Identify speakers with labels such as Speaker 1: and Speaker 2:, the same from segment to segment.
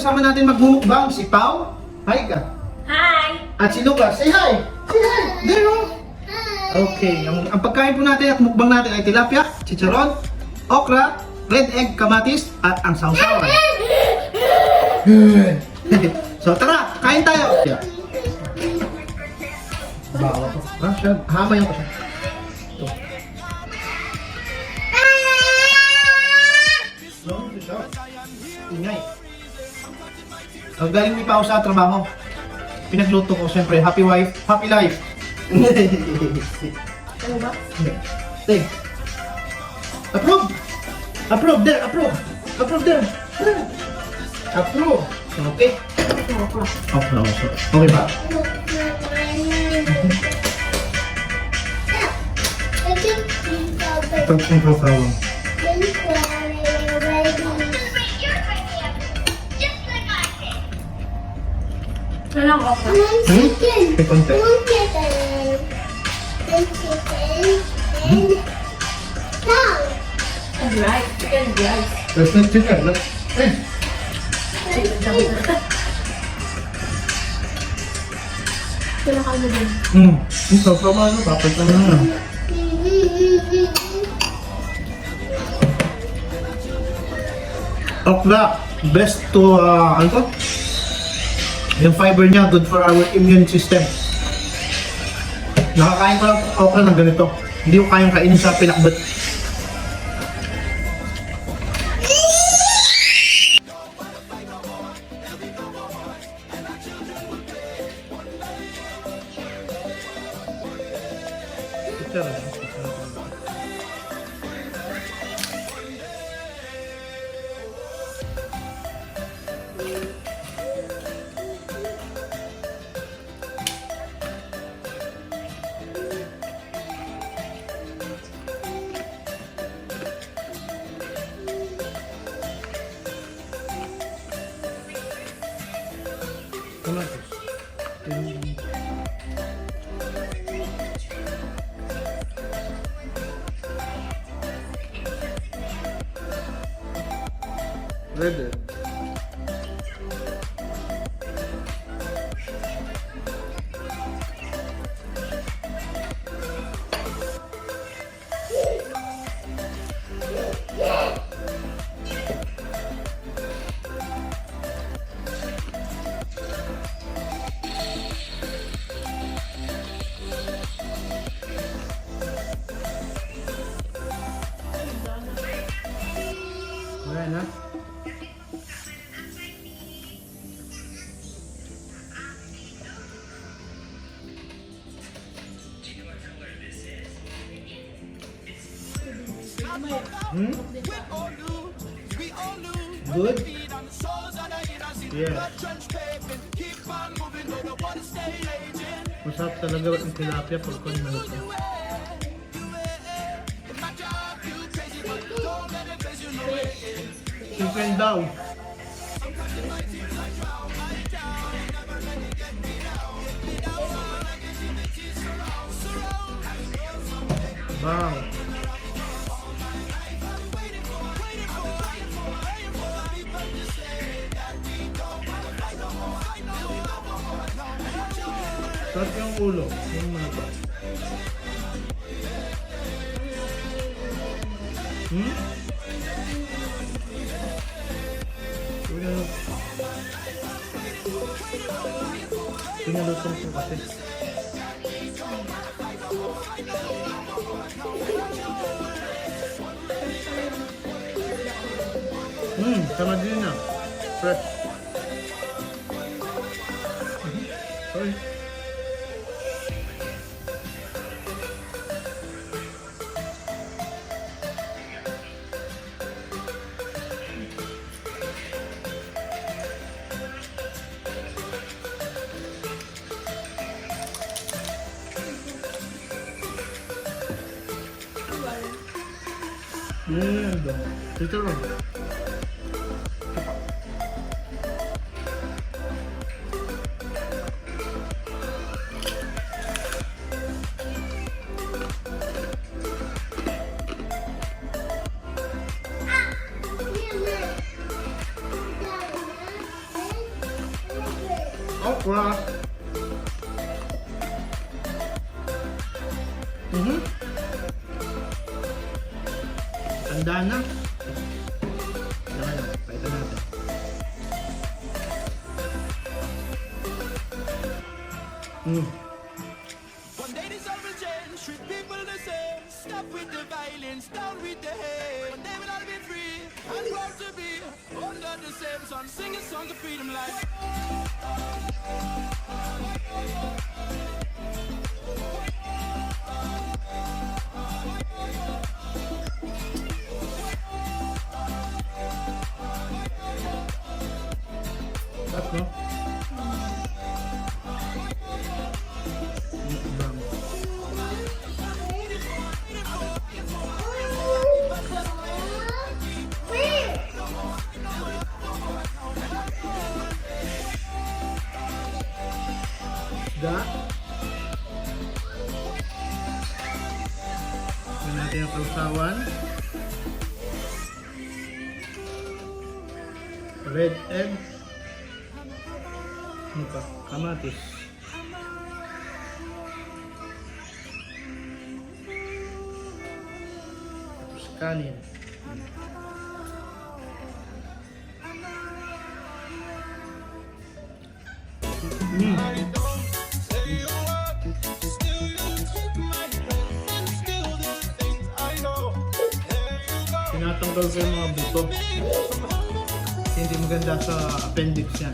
Speaker 1: kasama natin magmumukbang si Pau. Hi ka.
Speaker 2: Hi!
Speaker 1: At si Lucas. Say hi! Say hi! There oh! Okay, ang pagkain po natin at mukbang natin ay tilapia, chicharon, okra, red egg, kamatis, at ang sausawan. So tara, kain tayo! Yeah. Bawa ko. Ha? Siya, hamayan ko siya. Ito. No, ito siya. Ingay. Ang galing ni Pao sa trabaho. Pinagluto ko, siyempre, happy wife, happy life.
Speaker 2: Ano ba?
Speaker 1: Take. Approve! Approve there, approve! Approve there! Approve! Okay. Okay, okay ba? Pagpapawang.
Speaker 2: Walang okra.
Speaker 1: May konti.
Speaker 2: And rice. Chicken rice.
Speaker 1: There's no chicken, no? Eh!
Speaker 2: Wala ka na din.
Speaker 1: Ito, ano, papunta na. Okra, best to, ano to? Yung fiber niya, good for our immune system. Nakakain ko lang okra ng ganito. Hindi ko kayang kainin sa pinakbet. Ready? Ayan na. Good? Yeah. Masarap talaga ang tilapia pag kung maluto. Chicken daw. Wow. Sarap yung ulo. Yung mga pinalutong ko kasi. Sama din na. Fresh. Sorry. Dito lang. okra. Tanda na. Yan, paitan natin.
Speaker 3: One day this all will change, treat people the same. Stop with the violence, down with the hate. One day we'll all be free, and proud to be under the same sun. Sing a song of freedom like.
Speaker 1: Sarap, no? Mukbang. Isda. Tignan natin ang sausawan. Red egg. Ano pa? Kamatis. Tapos kanin. Tinatanggal ko yung mga buto. Hindi maganda sa appendix yan.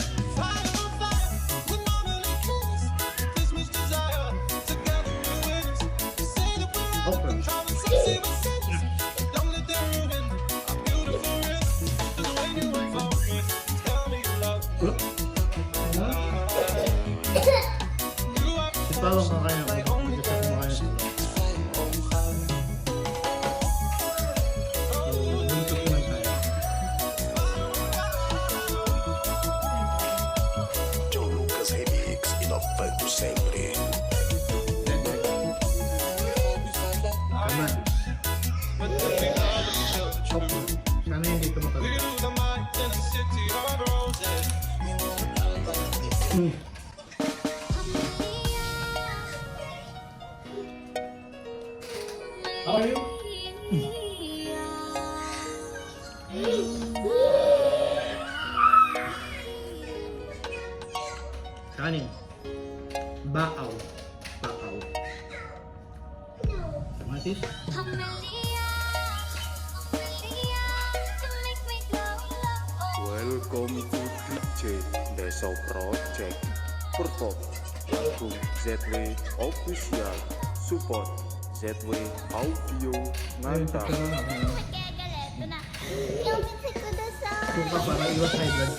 Speaker 1: Okra. Si Pawang kakain ako. Hindi sa kumakain ako. Buntot naman tayo.
Speaker 4: Joe Lucas Remix, inovando sempre.
Speaker 1: Kaman. Okra. Sana hindi ito matanda. How are you? Kanin. Baaw. Baaw. Kamatis.
Speaker 5: Welcome to DJ Deso Project. Perform lagu ZW Official. Support ZW Audio Ngantang.
Speaker 1: Suka para iwas high blood.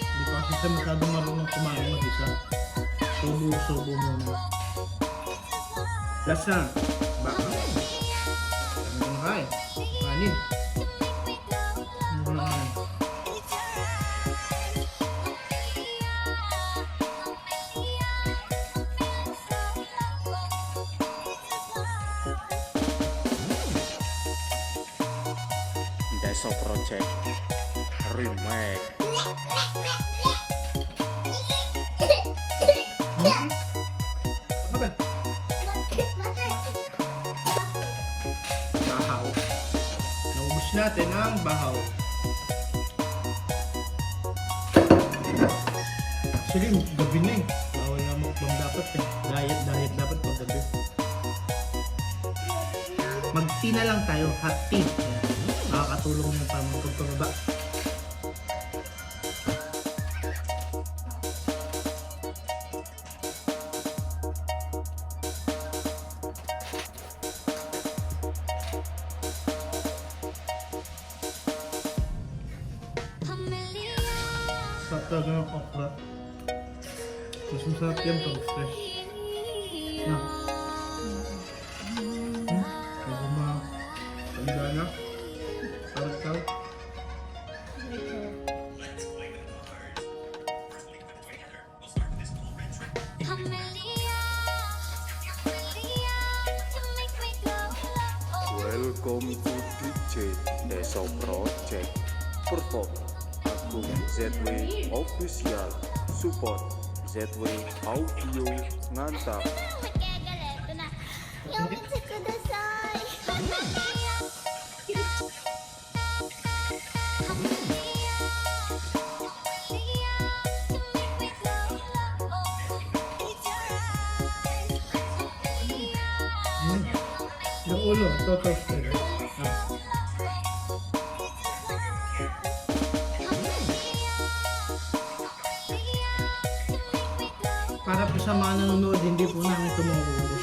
Speaker 1: Hindi ko kasi siya masyadong marunong kumain mag-isa. Subo-subo muna. Lasa. Baka. Kami ko nakain. Kanin.
Speaker 5: Deso Project Remake.
Speaker 1: Ano ba? Bahaw. Naubos natin ang bahaw. Actually, gabi na eh. Bawal na mukbang dapat eh. Diet dapat pag gabi. Mag-tea na lang tayo. Hot tea. Ayan. Makakatulong yung pagpababa. Sarap talaga ng okra. Mas masarap yan pag fresh. Na. Medyo matanda na. Sarap.
Speaker 5: Welcome to DJ Deso Project. Perform Agung ZW Official. Support ZW Audio Ngantap.
Speaker 6: やめてください。
Speaker 1: Yung ulo, total spread. Para po sa mga nanonood, hindi po namin tumutulog.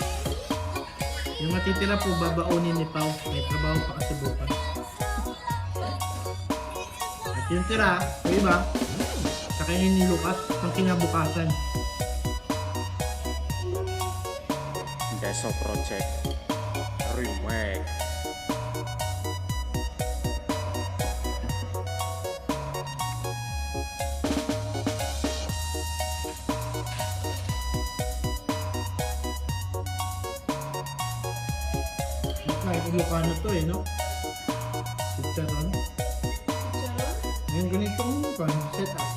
Speaker 1: Yung matitira po, babaunin ni Pao. May trabaho pa kasi bukas. At yung tira, yung iba, kakainin ni Lucas ng kinabukasan.
Speaker 5: Deso Project Remake.
Speaker 1: Kahit Ilocano to eh, no? Chicharon. Yung ganitong setup.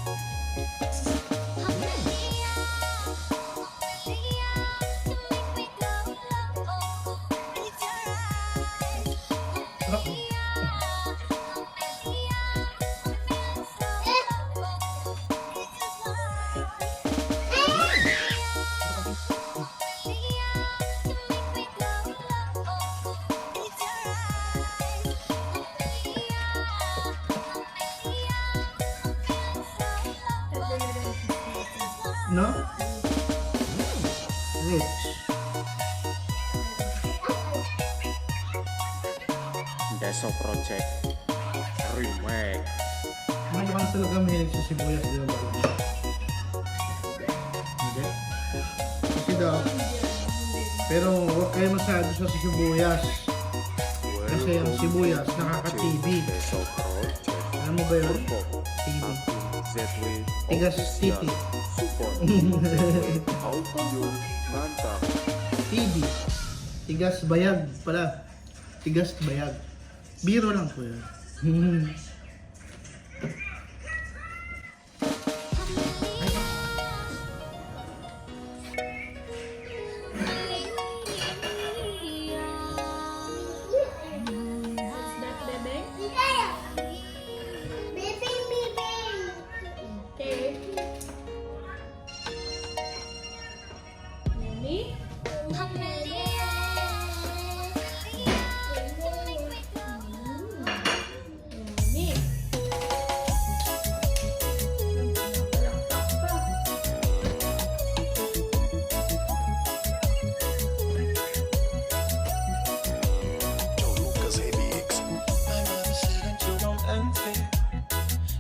Speaker 1: No? Roots.
Speaker 5: Deso Project Remake.
Speaker 1: Mga naman talaga mahilig sa sibuyas, di ba? Hindi? Kasi daw. Pero huwag kayo masyado sa sibuyas. Kasi ang sibuyas nakaka-TB.
Speaker 5: Deso Project.
Speaker 1: Alam mo ba yun?
Speaker 5: Perform
Speaker 1: TB.
Speaker 5: Agung ZW
Speaker 1: Tigas
Speaker 5: Official.
Speaker 1: titi.
Speaker 5: Support ZW Audio Ngantap.
Speaker 1: TB. Tigas bayag pala. Tigas bayag. Biro lang po yun.
Speaker 2: Is that bebeng? Okay. Nani? Nani?
Speaker 4: Joe Lucas Remix.
Speaker 3: My mother said until don't empty.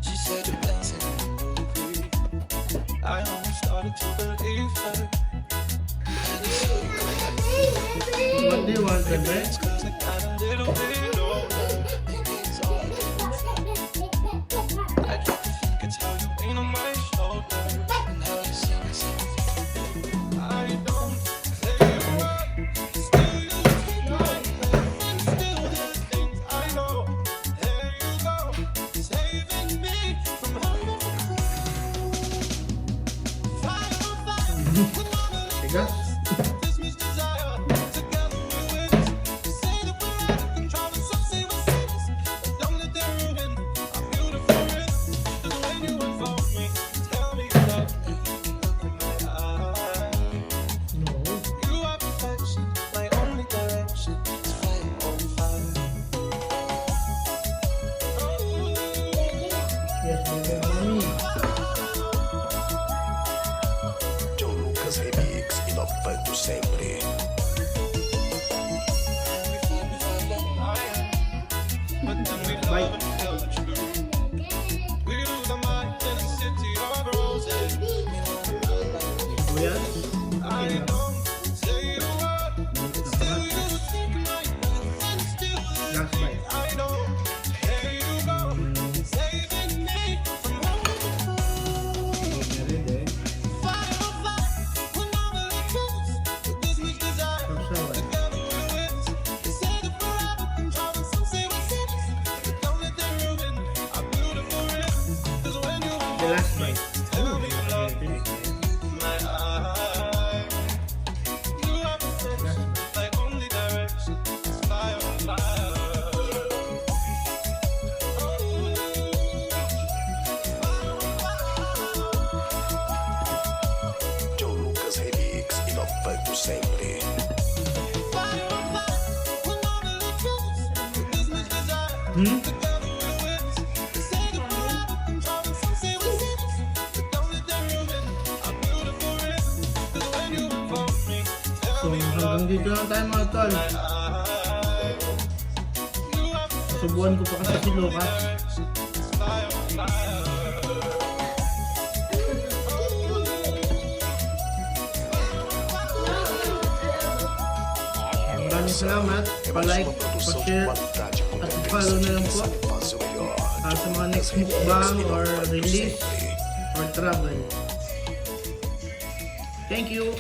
Speaker 3: She said you're dancing in the movie. I almost started to believe her.
Speaker 1: What do you want, bebe?
Speaker 3: It's 'cause I got a little bit older. It's all I try to think it's how you lean on my shoulder. And how you sing me something. I don't say a word. Still you take my breath. And still there's things I know. There you go. Saving me from having to fire on fire. With all the
Speaker 1: Tigas?
Speaker 3: this means desire. Together we win. Say that we're out of control and some say we're sinners. But don't let them ruin our beautiful rhythm. 'Cause when you involve me, tell me you love me. Look in my eyes.
Speaker 1: No.
Speaker 3: You are perfection. My only direction is fire on fire.
Speaker 1: Yes, bebe, mami.
Speaker 4: Joe Lucas Remix. Inovando sempre.
Speaker 3: But then we love and tell the truth. We lose our minds in a city of roses.
Speaker 1: Sibuyas?
Speaker 3: I don't say a word. Still you take my breath and still
Speaker 1: Last bite.
Speaker 3: I know. There you go. Saving me from having to
Speaker 1: Meron eh.
Speaker 3: fire on fire. When all the truth, this means desire.
Speaker 1: Sausawan.
Speaker 3: Together we win. Say that forever control
Speaker 1: the last bite.
Speaker 3: Like only direction, fire on fire.
Speaker 4: Joe Lucas Remix, inovando sempre.
Speaker 1: So hanggang dito lang tayo mga tol. Subuan ko pa kasi si Lucas. Maraming salamat. Pa-like, pa-share, at follow na lang po sa mga next mukbang or release or travel. Thank you!